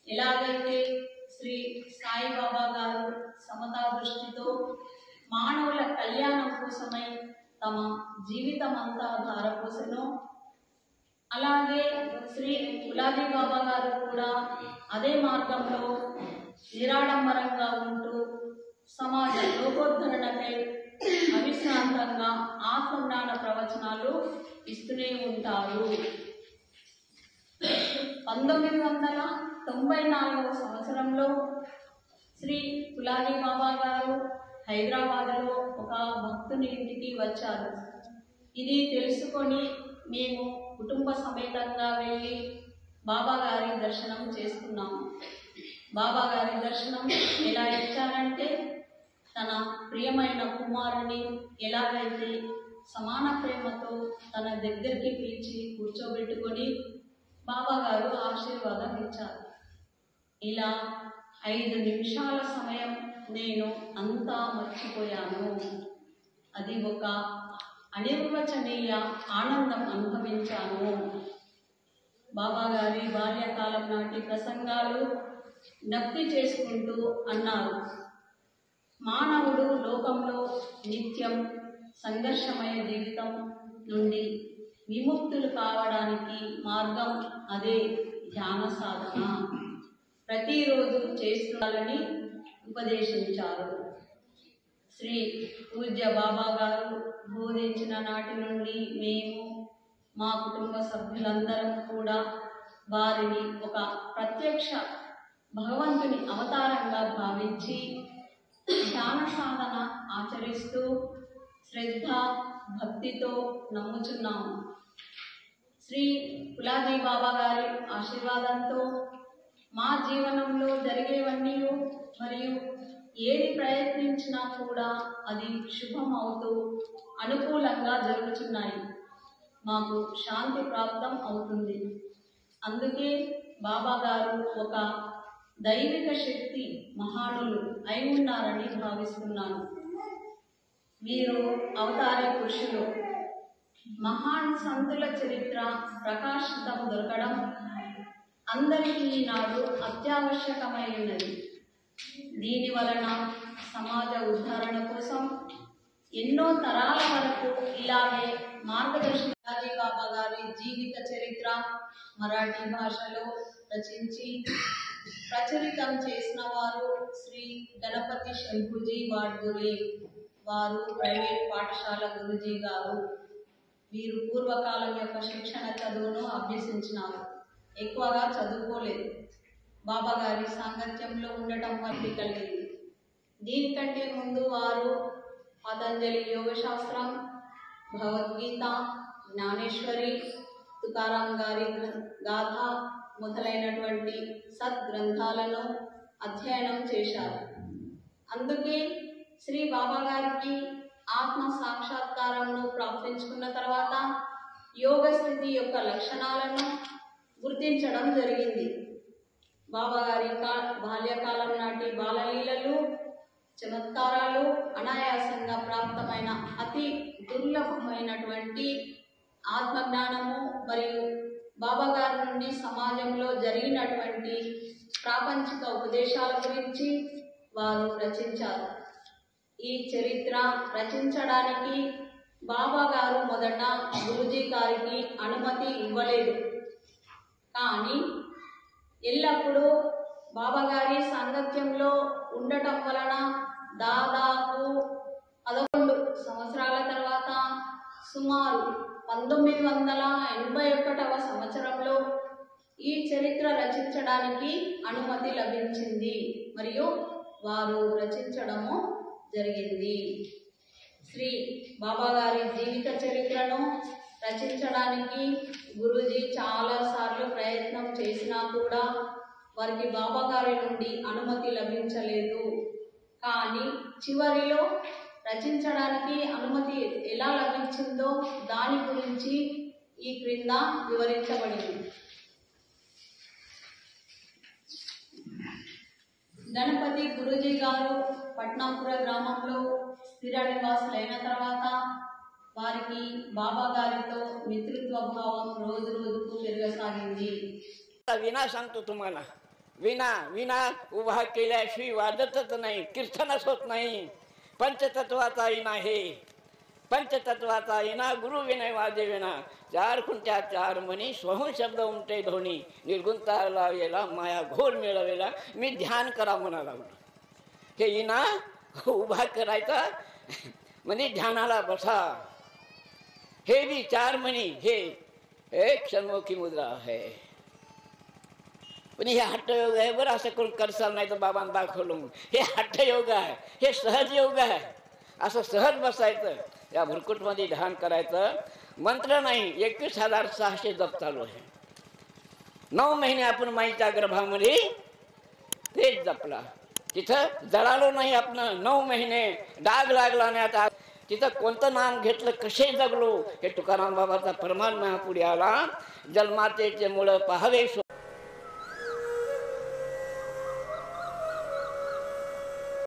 ఎలాగైతే శ్రీ సాయిబాబా గారు సమతా దృష్టితో మానవుల కళ్యాణం కోసమై తమ జీవితం అంతా ధారపోసెనో, అలాగే శ్రీ గులాబీ బాబా గారు కూడా అదే మార్గంలో నిరాడంబరంగా ఉంటూ సమాజ లోకోద్ధరణకై అవిశ్రాంతంగా ఆత్మజ్ఞాన ప్రవచనాలు ఇస్తూనే ఉంటారు. 1994వ సంవత్సరంలో శ్రీ గులాబీ బాబా గారు హైదరాబాద్లో ఒక భక్తుని ఇంటికి వచ్చారు. ఇది తెలుసుకొని మేము కుటుంబ సమేతంగా వెళ్ళి బాబా గారి దర్శనం చేసుకున్నాము. బాబా గారి దర్శనం ఎలా ఇచ్చారంటే, తన ప్రియమైన కుమారుని ఎలాగైతే సమాన ప్రేమతో తన దగ్గరికి పిలిచి కూర్చోబెట్టుకొని బాబా గారు ఆశీర్వాదం ఇచ్చారు. ఇలా 5 నిమిషాల సమయం నేను అంతా మర్చిపోయాను. అది ఒక అనిర్వచనీయ ఆనందం అనుభవించాను. బాబా గారి బాల్యకాలం నాటి ప్రసంగాలు జ్ఞప్తి చేసుకుంటూ అన్నారు, మానవుడు లోకంలో నిత్యం సంఘర్షమయ జీవితం నుండి విముక్తులు కావడానికి మార్గం అదే ధ్యాన సాధన. ప్రతిరోజు చేస్తుండాలని ఉపదేశించారు. శ్రీ పూజ్య బాబా గారు బోధించిన నాటి నుండి మేము మా కుటుంబ సభ్యులందరం కూడా వారిని ఒక ప్రత్యక్ష భగవంతుని అవతారంగా భావించి ధ్యాన సాధన ఆచరిస్తూ శ్రద్ధ భక్తితో నమ్ముచున్నాము. శ్రీ గులాబీ బాబా గారి ఆశీర్వాదంతో మా జీవనంలో జరిగేవన్నీ మరియు ఏది ప్రయత్నించినా కూడా అది శుభం అవుతూ అనుకూలంగా జరుగుతున్నాయి. మాకు శాంతి ప్రాప్తం అవుతుంది. అందుకే బాబా గారు ఒక దైవిక శక్తి మహానులు అయి ఉన్నారని భావిస్తున్నాను. వీరు అవతారి పురుషులు. మహాన్ సంతుల చరిత్ర ప్రకాశితం దొరకడం అందరికీ ఈనాడు అత్యావశ్యకమైనది. దీని వలన సమాజ ఉద్ధరణ కోసం ఎన్నో తరాల వరకు ఇలాగే మార్గదర్శి బాబా గారి జీవిత చరిత్ర మరాఠీ భాషలో రచించి ప్రచురితం చేసిన వారు శ్రీ గణపతి శంభుజీ వాడ్గురే. వారు ప్రైవేట్ పాఠశాల గురుజీ గారు. వీరు పూర్వకాలం యొక్క శిక్షణ చదువును అభ్యసించినారు. ఎక్కువగా చదువుకోలేదు. బాబా గారి సాంగత్యంలో ఉండటం వల్ల కలిగింది. దీనికంటే ముందు వారు పతంజలి యోగశాస్త్రం, భగవద్గీత, జ్ఞానేశ్వరి, తుకారాం గారి గాథ మొదలైనటువంటి సద్గ్రంథాలను అధ్యయనం చేశారు. అందుకే శ్రీ బాబా గారికి ఆత్మ సాక్షాత్కారంను ప్రాప్తించుకున్న తర్వాత యోగ స్థితి యొక్క లక్షణాలను గుర్తించడం జరిగింది. బాబా గారి బాల్యకాలం నాటి బాలలీలలు, చమత్కారాలు అనాయాసంగా ప్రాప్తమైన అతి దుర్లభమైనటువంటి ఆత్మజ్ఞానము మరియు బాబా గారి నుండి సమాజంలో జరిగినటువంటి ప్రాపంచిక ఉపదేశాల గురించి వారు రచించారు. ఈ చరిత్ర రచించడానికి బాబా గారు మొదట గురుజీ గారికి అనుమతి ఇవ్వలేదు. కానీ ఎల్లప్పుడూ బాబా గారి సాంగత్యంలో ఉండటం వలన దాదాపు 11 సంవత్సరాల తర్వాత సుమారు 1981వ సంవత్సరంలో ఈ చరిత్ర రచించడానికి అనుమతి లభించింది మరియు వారు రచించడము జరిగింది. శ్రీ బాబా గారి జీవిత చరిత్రను రచించడానికి గురూజీ చాలాసార్లు ప్రయత్నం చేసినా కూడా వారికి బాబా గారి నుండి అనుమతి లభించలేదు. కానీ చివరిలో రచించడానికి అనుమతి ఎలా లభించిందో దాని గురించి ఈ క్రింద వివరించబడింది. గణపతి గురూజీ గారు పట్నాపుర గ్రామంలో స్థిర నివాసులైన తర్వాత వారికి బాబా గారితో మిత్రత్వ భావం రోజు రోజుకు పెరగసాగింది. विना सांगतो तुम्हाला, विना विना उभा केल्याशिवाय वाजतच नाही, कीर्तनच होत नाही. पंचतत्वाचा विना हे, पंचतत्वाचा विना गुरु विनय वाजे विना. चार खुंट्या चार मनी स्वहं शब्द उमटे धोनी. निर्गुणता लावेला माया घोर मिळवेला. मी ध्यान करा म्हणा लागलो. हे विना उभा करायचा म्हणजे ध्यानाला बसा. हे भी चार मनी हे एक क्षणमुखी मुद्रा आहे. पण हे हठयोग आहे बरं. असं करून करसाल नाही तर बाबांना दाखवलं. हे हठयोग आहे, हे सहज योग आहे. असं सहज बसायचं, या भुरकुटमध्ये ध्यान करायचं. मंत्र नाही, 21,600 जप चालू आहे. 9 महिने आपण माईच्या गर्भामध्ये तेच जपला. तिथं जळालो नाही आपण. 9 महिने डाग लागला नाही. आता तिथं कोणतं नाम घेतलं, कसे जगलो, हे तुकाराम बाबाचा परमात्मा पुढे आला. जन्मातेचे मुळ पहावे